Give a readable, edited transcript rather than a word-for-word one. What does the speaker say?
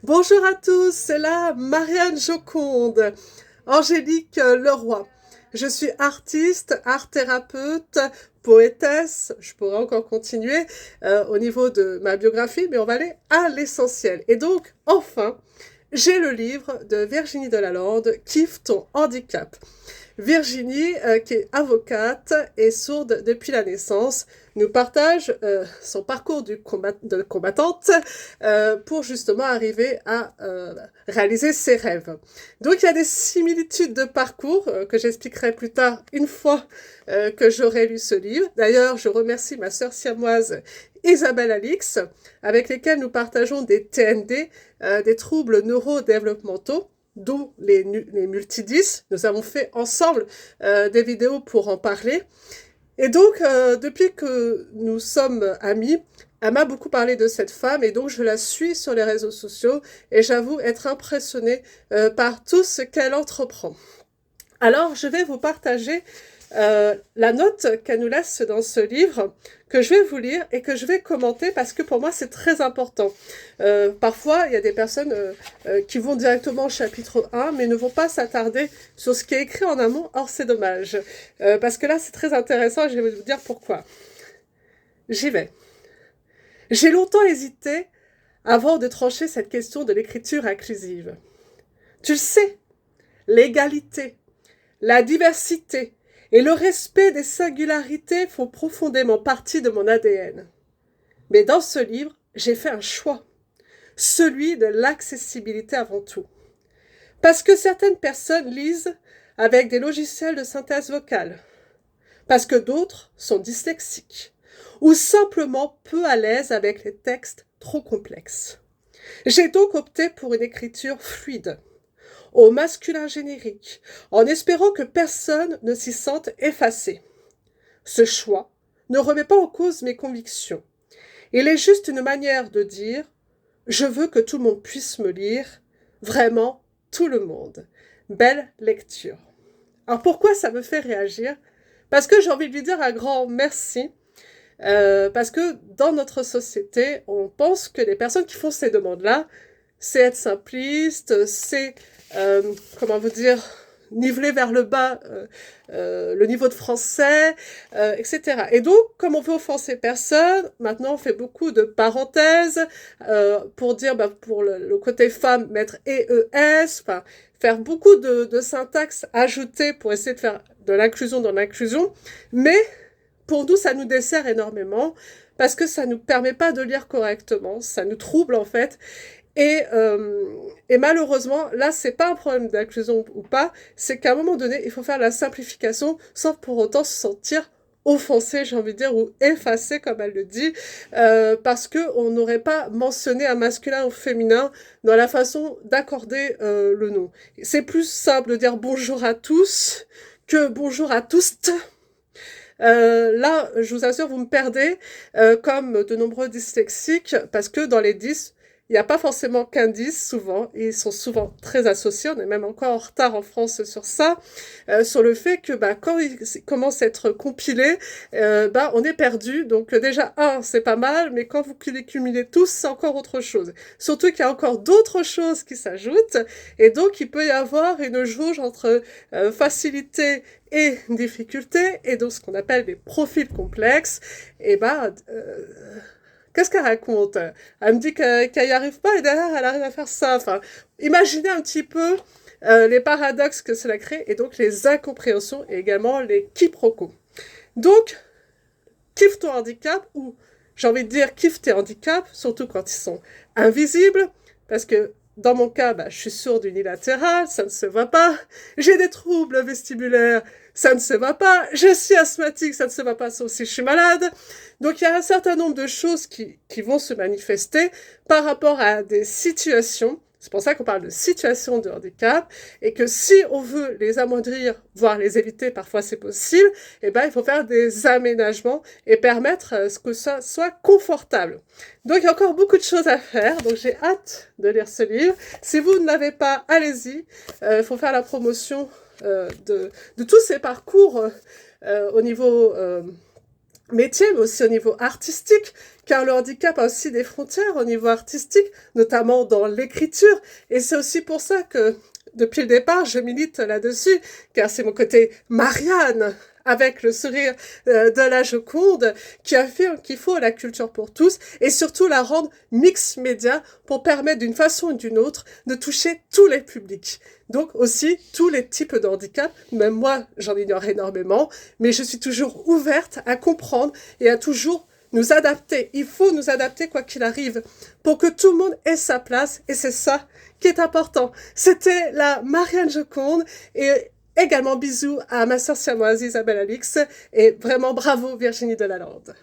Bonjour à tous, c'est là Marianne Joconde, Angélique Leroy. Je suis artiste, art thérapeute, poétesse, je pourrais encore continuer au niveau de ma biographie, mais on va aller à l'essentiel. Et donc, enfin, j'ai le livre de Virginie Delalande, Kiffe ton handicap. Virginie, qui est avocate et sourde depuis la naissance, nous partage son parcours de combattante pour justement arriver à réaliser ses rêves. Donc il y a des similitudes de parcours que j'expliquerai plus tard une fois que j'aurai lu ce livre. D'ailleurs, je remercie ma sœur siamoise Isabelle Alix, avec lesquelles nous partageons des TND, des troubles neurodéveloppementaux, dont les multidis. Nous avons fait ensemble des vidéos pour en parler. Et donc, depuis que nous sommes amis, elle m'a beaucoup parlé de cette femme et donc je la suis sur les réseaux sociaux et j'avoue être impressionnée par tout ce qu'elle entreprend. Alors, je vais vous partager la note qu'elle nous laisse dans ce livre, que je vais vous lire et que je vais commenter parce que pour moi c'est très important. Parfois, il y a des personnes qui vont directement au chapitre 1 mais ne vont pas s'attarder sur ce qui est écrit en amont. Or, c'est dommage. Parce que là, c'est très intéressant et je vais vous dire pourquoi. J'y vais. J'ai longtemps hésité avant de trancher cette question de l'écriture inclusive. Tu le sais, l'égalité, la diversité et le respect des singularités font profondément partie de mon ADN. Mais dans ce livre, j'ai fait un choix, celui de l'accessibilité avant tout. Parce que certaines personnes lisent avec des logiciels de synthèse vocale, parce que d'autres sont dyslexiques, ou simplement peu à l'aise avec les textes trop complexes. J'ai donc opté pour une écriture fluide, au masculin générique, en espérant que personne ne s'y sente effacé. Ce choix ne remet pas en cause mes convictions. Il est juste une manière de dire « Je veux que tout le monde puisse me lire, vraiment tout le monde. » Belle lecture. Alors pourquoi ça me fait réagir? Parce que j'ai envie de lui dire un grand merci. Parce que dans notre société, on pense que les personnes qui font ces demandes-là, c'est être simpliste, c'est, comment vous dire, niveler vers le bas le niveau de français, etc. Et donc, comme on veut offenser personne, maintenant on fait beaucoup de parenthèses pour dire, pour le côté femme, mettre EES, enfin, faire beaucoup de syntaxe ajoutée pour essayer de faire de l'inclusion dans l'inclusion, mais pour nous, ça nous dessert énormément parce que ça nous permet pas de lire correctement, ça nous trouble en fait. Et malheureusement, là, c'est pas un problème d'inclusion ou pas, c'est qu'à un moment donné, il faut faire la simplification sans pour autant se sentir offensé, j'ai envie de dire, ou effacé, comme elle le dit, parce que on n'aurait pas mentionné un masculin ou féminin dans la façon d'accorder le nom. C'est plus simple de dire bonjour à tous que bonjour à tous. Là, je vous assure, vous me perdez, comme de nombreux dyslexiques, parce que dans les 10, il n'y a pas forcément qu'un 10, souvent, et ils sont souvent très associés, on est même encore en retard en France sur ça, sur le fait que quand ils commencent à être compilés, on est perdu. Donc déjà, c'est pas mal, mais quand vous les cumulez tous, c'est encore autre chose. Surtout qu'il y a encore d'autres choses qui s'ajoutent, et donc il peut y avoir une jauge entre facilité et difficulté, et donc ce qu'on appelle des profils complexes, et qu'est-ce qu'elle raconte? Elle me dit qu'elle n'y arrive pas, et derrière, elle arrive à faire ça. Enfin, imaginez un petit peu les paradoxes que cela crée, et donc les incompréhensions, et également les quiproquos. Donc, kiffe ton handicap, ou j'ai envie de dire kiffe tes handicaps, surtout quand ils sont invisibles, parce que dans mon cas, je suis sourde unilatérale, ça ne se voit pas. J'ai des troubles vestibulaires, ça ne se voit pas. Je suis asthmatique, ça ne se voit pas, sauf si je suis malade. Donc il y a un certain nombre de choses qui vont se manifester par rapport à des situations. C'est pour ça qu'on parle de situations de handicap, et que si on veut les amoindrir, voire les éviter, parfois c'est possible, il faut faire des aménagements et permettre que ça soit confortable. Donc il y a encore beaucoup de choses à faire, donc j'ai hâte de lire ce livre. Si vous ne l'avez pas, allez-y, il faut faire la promotion de tous ces parcours au niveau métier, mais aussi au niveau artistique, car le handicap a aussi des frontières au niveau artistique, notamment dans l'écriture. Et c'est aussi pour ça que, depuis le départ, je milite là-dessus, car c'est mon côté Marianne, avec le sourire de la Joconde, qui affirme qu'il faut la culture pour tous, et surtout la rendre mix média pour permettre d'une façon ou d'une autre de toucher tous les publics. Donc aussi tous les types de handicap, même moi j'en ignore énormément, mais je suis toujours ouverte à comprendre et à toujours nous adapter. Il faut nous adapter quoi qu'il arrive pour que tout le monde ait sa place et c'est ça qui est important. C'était la Marianne Joconde et également bisous à ma sœur siamoise Isabelle Alix et vraiment bravo Virginie Delalande.